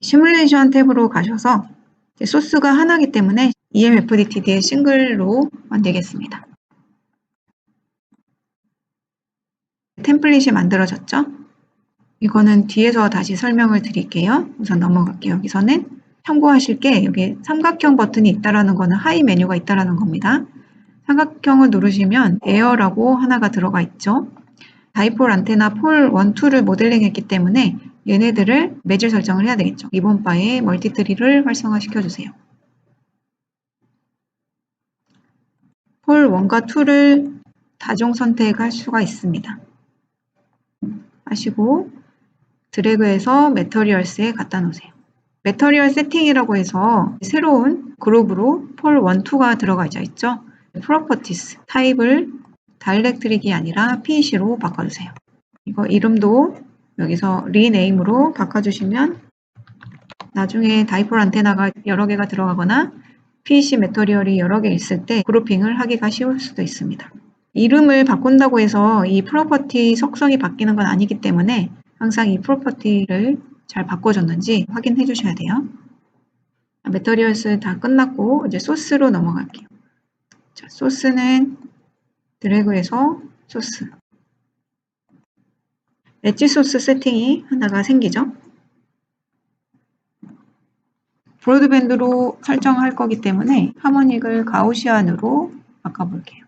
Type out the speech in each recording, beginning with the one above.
시뮬레이션 탭으로 가셔서 소스가 하나이기 때문에 EMFDTD의 싱글로 만들겠습니다. 템플릿이 만들어졌죠? 이거는 뒤에서 다시 설명을 드릴게요. 우선 넘어갈게요. 여기서는 참고하실 게 여기 삼각형 버튼이 있다라는 거는 하이 메뉴가 있다라는 겁니다. 삼각형을 누르시면 에어라고 하나가 들어가 있죠. 다이폴 안테나 폴 1, 2를 모델링 했기 때문에 얘네들을 매질 설정을 해야 되겠죠. 이번 바에 멀티트리를 활성화시켜 주세요. 폴 1과 2를 다중 선택할 수가 있습니다. 하시고 드래그해서 매터리얼스에 갖다 놓으세요. 매터리얼 세팅이라고 해서 새로운 그룹으로 폴 1, 2가 들어가 있죠. 프로퍼티스 타입을 다이렉트릭이 아니라 PEC로 바꿔주세요. 이거 이름도 여기서 리네임으로 바꿔주시면 나중에 다이폴 안테나가 여러 개가 들어가거나 PEC 매터리얼이 여러 개 있을 때 그룹핑을 하기가 쉬울 수도 있습니다. 이름을 바꾼다고 해서 이 프로퍼티 속성이 바뀌는 건 아니기 때문에 항상 이 프로퍼티를 잘 바꿔줬는지 확인해 주셔야 돼요. 매터리얼스 다 끝났고 이제 소스로 넘어갈게요. 자, 소스는 드래그해서 소스. 엣지 소스 세팅이 하나가 생기죠. 브로드밴드로 설정할 거기 때문에 하모닉을 가우시안으로 바꿔볼게요.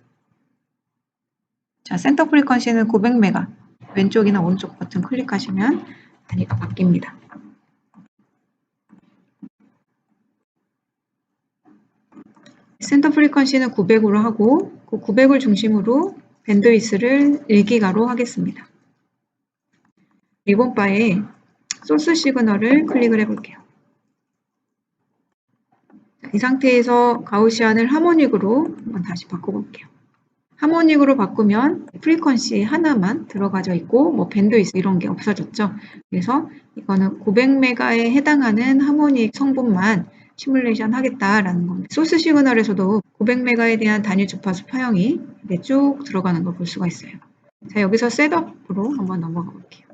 자, 센터 프리퀀시는 900메가. 왼쪽이나 오른쪽 버튼 클릭하시면 단위가 바뀝니다. 센터 프리퀀시는 900으로 하고 그 900을 중심으로 밴드위스를 1기가로 하겠습니다. 리본 바에 소스 시그널을 클릭을 해볼게요. 이 상태에서 가우시안을 하모닉으로 한번 다시 바꿔볼게요. 하모닉으로 바꾸면 프리퀀시 하나만 들어가져 있고 뭐 밴드위스 이런 게 없어졌죠. 그래서 이거는 900메가에 해당하는 하모닉 성분만 시뮬레이션 하겠다라는 겁니다. 소스 시그널에서도 900메가에 대한 단일 주파수 파형이 쭉 들어가는 걸 볼 수가 있어요. 자, 여기서 셋업으로 한번 넘어가 볼게요.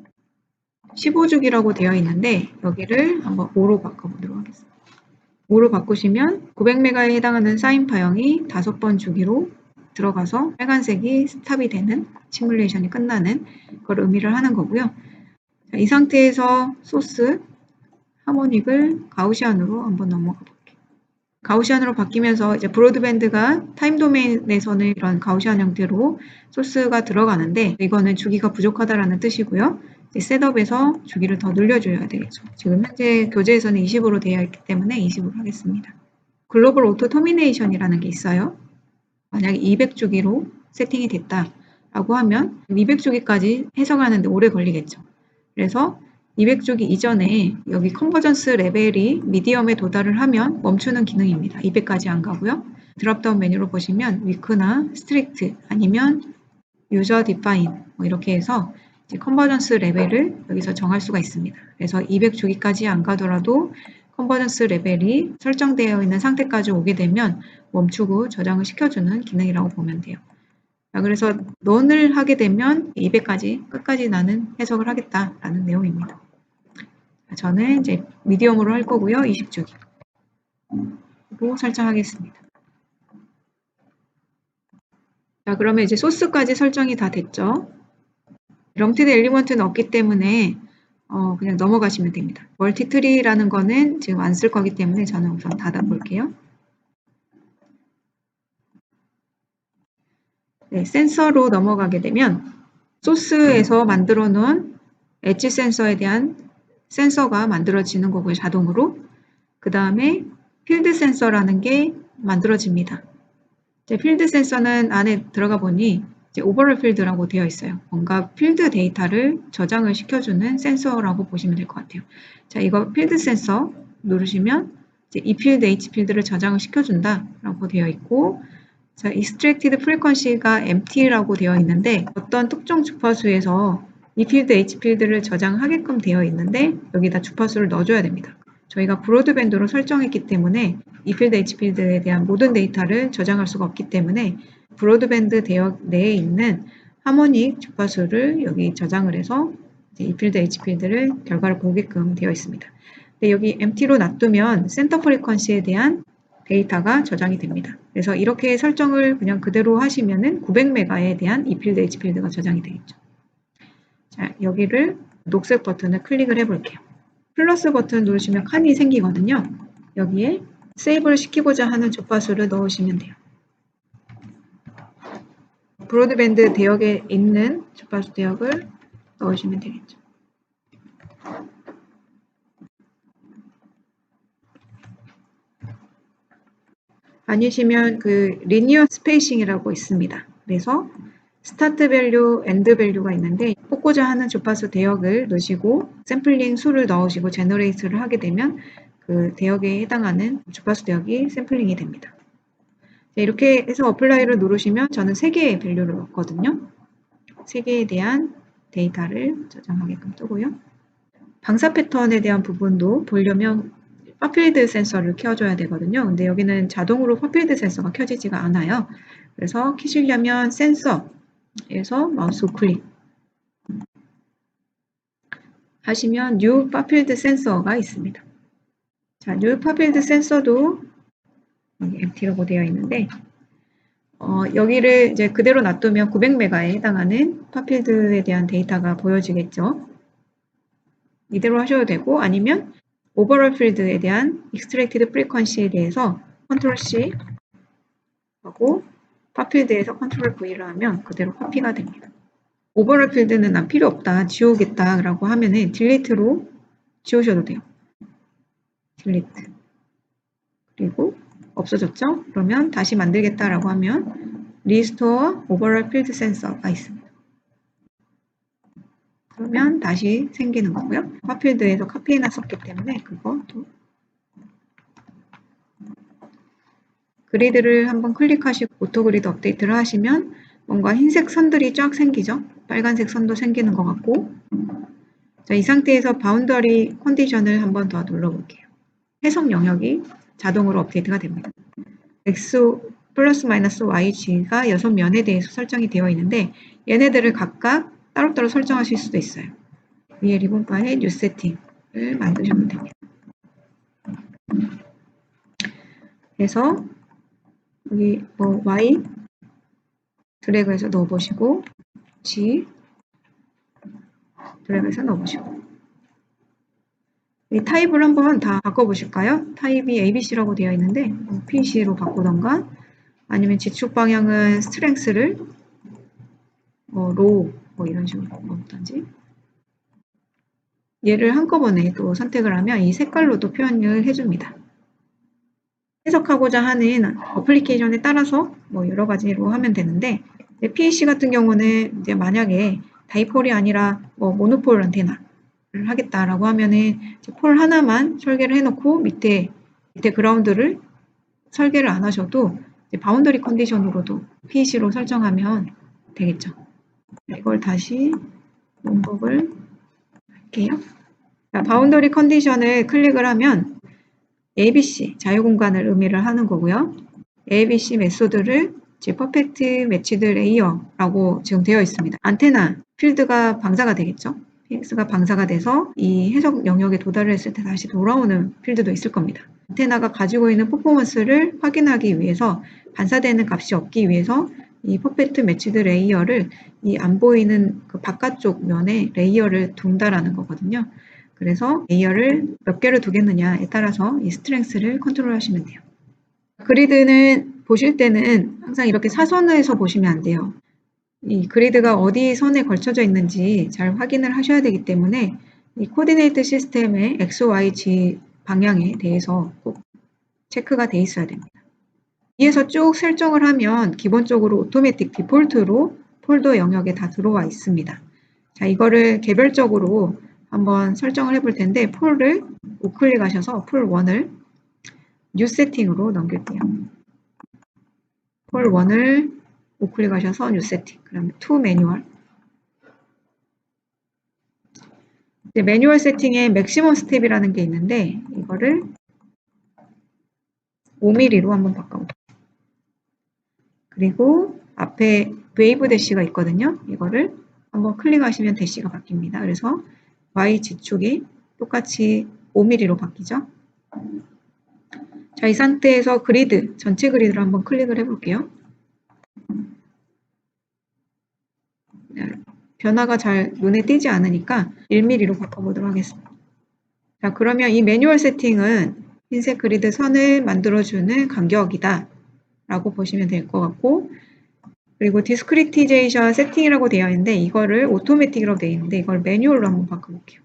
15주기라고 되어 있는데 여기를 한번 5로 바꿔보도록 하겠습니다. 5로 바꾸시면 900메가에 해당하는 사인 파형이 5번 주기로 들어가서 빨간색이 스탑이 되는 시뮬레이션이 끝나는 걸 의미를 하는 거고요. 자, 이 상태에서 소스 하모닉을 가우시안으로 한번 넘어가 볼게요. 가우시안으로 바뀌면서 이제 브로드밴드가 타임 도메인에서는 이런 가우시안 형태로 소스가 들어가는데 이거는 주기가 부족하다라는 뜻이고요. 이제 셋업에서 주기를 더 늘려줘야 되겠죠. 지금 현재 교재에서는 20으로 되어 있기 때문에 20으로 하겠습니다. 글로벌 오토 터미네이션이라는 게 있어요. 만약에 200주기로 세팅이 됐다라고 하면 200주기까지 해석하는데 오래 걸리겠죠. 그래서 200주기 이전에 여기 컨버전스 레벨이 미디엄에 도달을 하면 멈추는 기능입니다. 200까지 안 가고요. 드롭다운 메뉴로 보시면 위크나 스트릭트 아니면 유저 디파인 뭐 이렇게 해서 이제 컨버전스 레벨을 여기서 정할 수가 있습니다. 그래서 200주기까지 안 가더라도 컨버전스 레벨이 설정되어 있는 상태까지 오게 되면 멈추고 저장을 시켜주는 기능이라고 보면 돼요. 자, 그래서 런을 하게 되면 200까지 끝까지 나는 해석을 하겠다라는 내용입니다. 자, 저는 이제 미디엄으로 할 거고요. 20주기로 설정하겠습니다. 자, 그러면 이제 소스까지 설정이 다 됐죠. 럼티드 엘리먼트는 없기 때문에 그냥 넘어가시면 됩니다. 멀티트리라는 거는 지금 안 쓸 거기 때문에 저는 우선 닫아 볼게요. 네, 센서로 넘어가게 되면 소스에서 만들어 놓은 엣지 센서에 대한 센서가 만들어지는 거고요. 자동으로. 그 다음에 필드 센서라는 게 만들어집니다. 이제 필드 센서는 안에 들어가 보니 이제 오버롤 필드라고 되어 있어요. 뭔가 필드 데이터를 저장을 시켜주는 센서라고 보시면 될 것 같아요. 자, 이거 필드 센서 누르시면 이제 이 필드, H 필드를 저장을 시켜준다라고 되어 있고, 자, extracted frequency가 empty라고 되어 있는데 어떤 특정 주파수에서 이 필드, H 필드를 저장하게끔 되어 있는데 여기다 주파수를 넣어줘야 됩니다. 저희가 브로드밴드로 설정했기 때문에 이 필드, H 필드에 대한 모든 데이터를 저장할 수가 없기 때문에 브로드밴드 대역 내에 있는 하모닉 주파수를 여기 저장을 해서 이 필드, H 필드를 결과를 보게끔 되어 있습니다. 여기 empty로 놔두면 센터 프리퀀시에 대한 데이터가 저장이 됩니다. 그래서 이렇게 설정을 그냥 그대로 하시면은 900메가에 대한 이 필드, H 필드가 저장이 되겠죠. 자, 여기를 녹색 버튼을 클릭을 해볼게요. 플러스 버튼 누르시면 칸이 생기거든요. 여기에 세이브를 시키고자 하는 주파수를 넣으시면 돼요. 브로드밴드 대역에 있는 주파수 대역을 넣으시면 되겠죠. 아니시면 그 리니어 스페이싱이라고 있습니다. 그래서 스타트 밸류, 엔드 밸류가 있는데 뽑고자 하는 주파수 대역을 넣으시고 샘플링 수를 넣으시고 제너레이트를 하게 되면 그 대역에 해당하는 주파수 대역이 샘플링이 됩니다. 이렇게 해서 어플라이를 누르시면 저는 3개의 밸류를 넣었거든요. 3개에 대한 데이터를 저장하게끔 뜨고요. 방사 패턴에 대한 부분도 보려면 파필드 센서를 켜줘야 되거든요. 근데 여기는 자동으로 파필드 센서가 켜지지가 않아요. 그래서 켜시려면 센서에서 마우스 우클릭 하시면 New 파필드 센서가 있습니다. 자, New 파필드 센서도 여기 empty라고 되어 있는데 여기를 이제 그대로 놔두면 900메가에 해당하는 파필드에 대한 데이터가 보여지겠죠. 이대로 하셔도 되고 아니면 오버롤 필드에 대한 extracted frequency에 대해서 컨트롤 C 하고 파필드에서 컨트롤 V를 하면 그대로 코피가 됩니다. 오버롤 필드는 난 필요 없다, 지우겠다 라고 하면은 딜리트로 지우셔도 돼요. 딜리트. 그리고 없어졌죠? 그러면 다시 만들겠다라고 하면 리스토어 오버롤 필드 센서가 있습니다. 그러면 다시 생기는 거고요. 파필드에서 카피해놨었기 때문에 그것도 그리드를 한번 클릭하시고 오토그리드 업데이트를 하시면 뭔가 흰색 선들이 쫙 생기죠. 빨간색 선도 생기는 것 같고 자, 이 상태에서 바운더리 컨디션을 한번 더 눌러볼게요. 해석 영역이 자동으로 업데이트가 됩니다. x 플러스 마이너스 yg가 6면에 대해서 설정이 되어 있는데 얘네들을 각각 따로따로 설정하실 수도 있어요. 위에 리본 바에 뉴 세팅을 만드시면 됩니다. 그래서 여기 뭐 y 드래그해서 넣어보시고 g 드래그해서 넣어보시고 이 타입을 한번 다 바꿔보실까요? 타입이 ABC라고 되어 있는데 PC로 바꾸던가 아니면 지축 방향은 스트렝스를 로우 이런 식으로 바꾸던지 얘를 한꺼번에 또 선택을 하면 이 색깔로도 표현을 해줍니다. 해석하고자 하는 어플리케이션에 따라서 여러 가지로 하면 되는데 PAC 같은 경우는 이제 만약에 다이폴이 아니라 모노폴 안테나를 하겠다라고 하면은 폴 하나만 설계를 해놓고 밑에 그라운드를 설계를 안 하셔도 바운더리 컨디션으로도 PAC로 설정하면 되겠죠. 이걸 다시 원복을 할게요. 자, 바운더리 컨디션을 클릭을 하면 ABC 자유공간을 의미를 하는 거고요. ABC 메소드를 퍼펙트 매치드 레이어라고 지금 되어 있습니다. 안테나 필드가 방사가 되겠죠. PX가 방사가 돼서 이 해석 영역에 도달을 했을 때 다시 돌아오는 필드도 있을 겁니다. 안테나가 가지고 있는 퍼포먼스를 확인하기 위해서 반사되는 값이 없기 위해서 이 퍼펙트 매치드 레이어를 이 안 보이는 그 바깥쪽 면에 레이어를 둔다라는 거거든요. 그래서 레이어를 몇 개를 두겠느냐에 따라서 이 스트렝스를 컨트롤 하시면 돼요. 그리드는 보실 때는 항상 이렇게 사선에서 보시면 안 돼요. 이 그리드가 어디 선에 걸쳐져 있는지 잘 확인을 하셔야 되기 때문에 이 코디네이트 시스템의 XYZ 방향에 대해서 꼭 체크가 돼 있어야 됩니다. 위에서 쭉 설정을 하면 기본적으로 오토매틱 디폴트로 폴더 영역에 다 들어와 있습니다. 자, 이거를 개별적으로 한번 설정을 해볼 텐데 폴을 우클릭하셔서 폴 1을 뉴 세팅으로 넘길게요. 폴 1을 우클릭하셔서 뉴 세팅. 그다음에 투 매뉴얼. 매뉴얼 세팅에 맥시멈 스텝이라는 게 있는데 이거를 5mm로 한번 바꿔볼게요. 그리고 앞에 웨이브 대시가 있거든요. 이거를 한번 클릭하시면 대시가 바뀝니다. 그래서 Y 지축이 똑같이 5mm로 바뀌죠. 자, 이 상태에서 그리드, 전체 그리드를 한번 클릭을 해볼게요. 변화가 잘 눈에 띄지 않으니까 1mm로 바꿔보도록 하겠습니다. 자, 그러면 이 매뉴얼 세팅은 흰색 그리드 선을 만들어주는 간격이다 라고 보시면 될 것 같고, 그리고 디스크리티제이션 세팅이라고 되어 있는데 이거를 오토매틱으로 되어 있는데 이걸 매뉴얼로 한번 바꿔볼게요.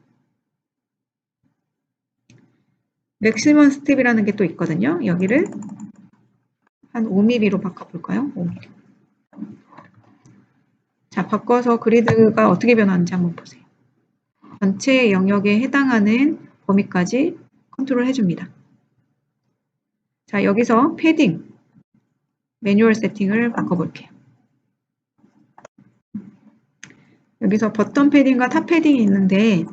맥시멈 스텝이라는 게 또 있거든요. 여기를 한 5mm로 바꿔볼까요? 5mm. 자, 바꿔서 그리드가 어떻게 변하는지 한번 보세요. 전체 영역에 해당하는 범위까지 컨트롤 해줍니다. 자, 여기서 패딩, 매뉴얼 세팅을 바꿔볼게요. 여기서 버텀 패딩과 탑 패딩이 있는데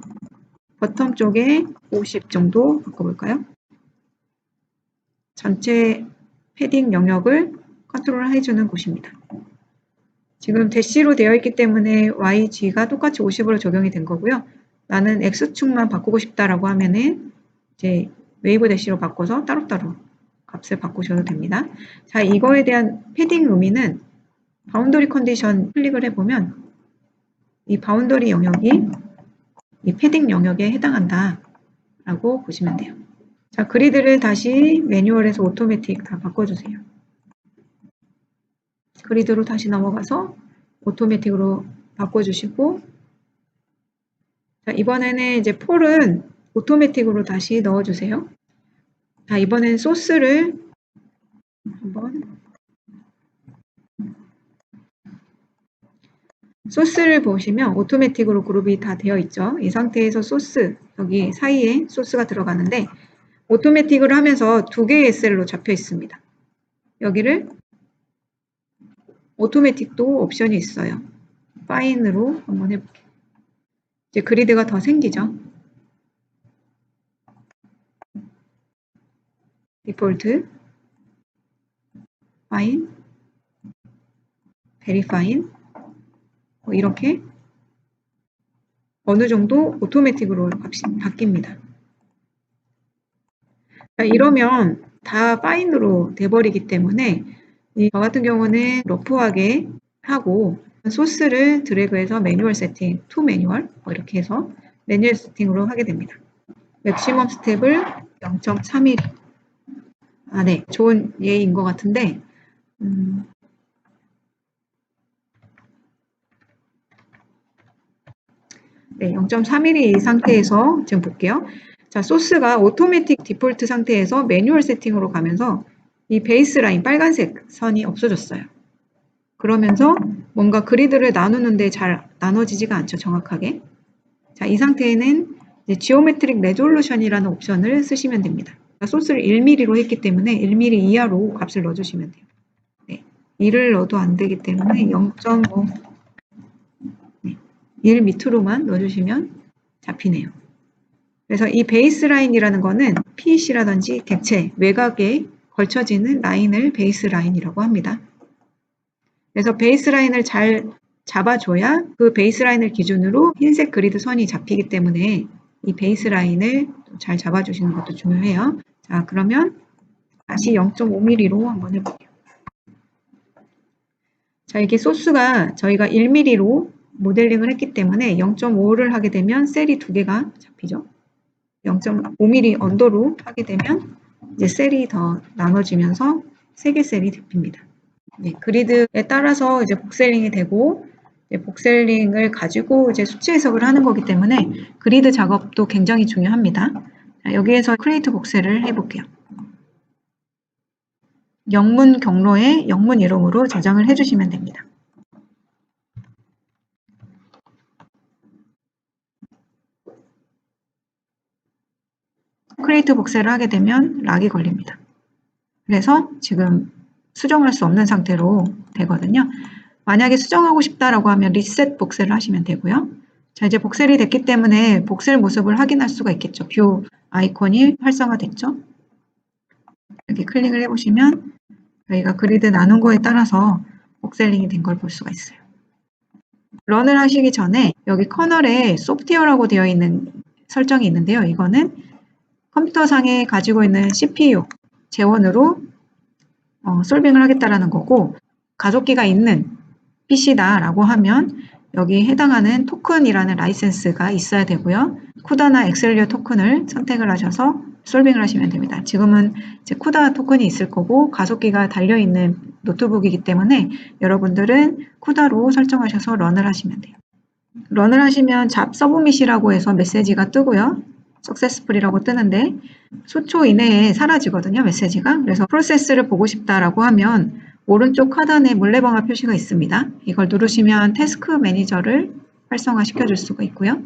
버텀 쪽에 50 정도 바꿔볼까요? 전체 패딩 영역을 컨트롤 해주는 곳입니다. 지금 대시로 되어 있기 때문에 YG가 똑같이 50으로 적용이 된 거고요. 나는 X축만 바꾸고 싶다라고 하면은 이제 웨이브 대시로 바꿔서 따로따로 값을 바꾸셔도 됩니다. 자, 이거에 대한 패딩 의미는 바운더리 컨디션 클릭을 해보면 이 바운더리 영역이 이 패딩 영역에 해당한다 라고 보시면 돼요. 자, 그리드를 다시 매뉴얼에서 오토매틱 다 바꿔주세요. 그리드로 다시 넘어가서 오토매틱으로 바꿔주시고, 자, 이번에는 이제 폴은 오토매틱으로 다시 넣어주세요. 자, 이번엔 소스를 한번 소스를 보시면 오토매틱으로 그룹이 다 되어 있죠. 이 상태에서 소스, 여기 사이에 소스가 들어가는데 오토매틱으로 하면서 두 개의 SL로 잡혀 있습니다. 여기를 오토매틱도 옵션이 있어요. 파인으로 한번 해볼게요. 이제 그리드가 더 생기죠. 디폴트, 파인, 베리파인, 이렇게 어느 정도 오토매틱으로 바뀝니다. 자, 이러면 다 파인으로 돼버리기 때문에 저 같은 경우는 러프하게 하고 소스를 드래그해서 매뉴얼 세팅, 투 매뉴얼 이렇게 해서 매뉴얼 세팅으로 하게 됩니다. 맥시멈 스텝을 0.3mm. 아, 네, 좋은 예인 것 같은데 네, 0.3mm 이 상태에서 지금 볼게요. 자, 소스가 오토매틱 디폴트 상태에서 매뉴얼 세팅으로 가면서 이 베이스 라인 빨간색 선이 없어졌어요. 그러면서 뭔가 그리드를 나누는데 잘 나눠지지가 않죠, 정확하게. 자, 이 상태에는 이제 지오메트릭 레졸루션이라는 옵션을 쓰시면 됩니다. 소스를 1mm로 했기 때문에 1mm 이하로 값을 넣어주시면 돼요. 네, 1을 넣어도 안 되기 때문에 0.5, 1 밑으로만 넣어주시면 잡히네요. 그래서 이 베이스라인이라는 거는 핏이라든지 객체, 외곽에 걸쳐지는 라인을 베이스라인이라고 합니다. 그래서 베이스라인을 잘 잡아줘야 그 베이스라인을 기준으로 흰색 그리드 선이 잡히기 때문에 이 베이스라인을 잘 잡아주시는 것도 중요해요. 자, 그러면 다시 0.5mm로 한번 해볼게요. 자, 이게 소스가 저희가 1mm로 모델링을 했기 때문에 0.5를 하게 되면 셀이 두 개가 잡히죠. 0.5mm 언더로 하게 되면 이제 셀이 더 나눠지면서 3개 셀이 잡힙니다. 네, 그리드에 따라서 이제 복셀링이 되고 이제 복셀링을 가지고 이제 수치 해석을 하는 거기 때문에 그리드 작업도 굉장히 중요합니다. 자, 여기에서 크리에이트 복셀을 해볼게요. 영문 경로에 영문 이름으로 저장을 해주시면 됩니다. 크리에이트 복셀을 하게 되면 락이 걸립니다. 그래서 지금 수정할 수 없는 상태로 되거든요. 만약에 수정하고 싶다라고 하면 리셋 복셀을 하시면 되고요. 자, 이제 복셀이 됐기 때문에 복셀 모습을 확인할 수가 있겠죠. 뷰 아이콘이 활성화됐죠. 이렇게 클릭을 해보시면 저희가 그리드 나눈 거에 따라서 복셀링이 된 걸 볼 수가 있어요. 런을 하시기 전에 여기 커널에 소프트웨어라고 되어 있는 설정이 있는데요. 이거는 컴퓨터상에 가지고 있는 CPU 재원으로 솔빙을 하겠다라는 거고, 가속기가 있는 PC다라고 하면 여기 해당하는 토큰이라는 라이센스가 있어야 되고요. 쿠다나 엑셀리어 토큰을 선택을 하셔서 솔빙을 하시면 됩니다. 지금은 이제 쿠다 토큰이 있을 거고 가속기가 달려있는 노트북이기 때문에 여러분들은 쿠다로 설정하셔서 런을 하시면 돼요. 런을 하시면 잡 서브밋이라고 해서 메시지가 뜨고요. 석세스풀이라고 뜨는데 수초 이내에 사라지거든요, 메시지가. 그래서 프로세스를 보고 싶다라고 하면 오른쪽 하단에 물레방아 표시가 있습니다. 이걸 누르시면 태스크 매니저를 활성화시켜 줄 수가 있고요.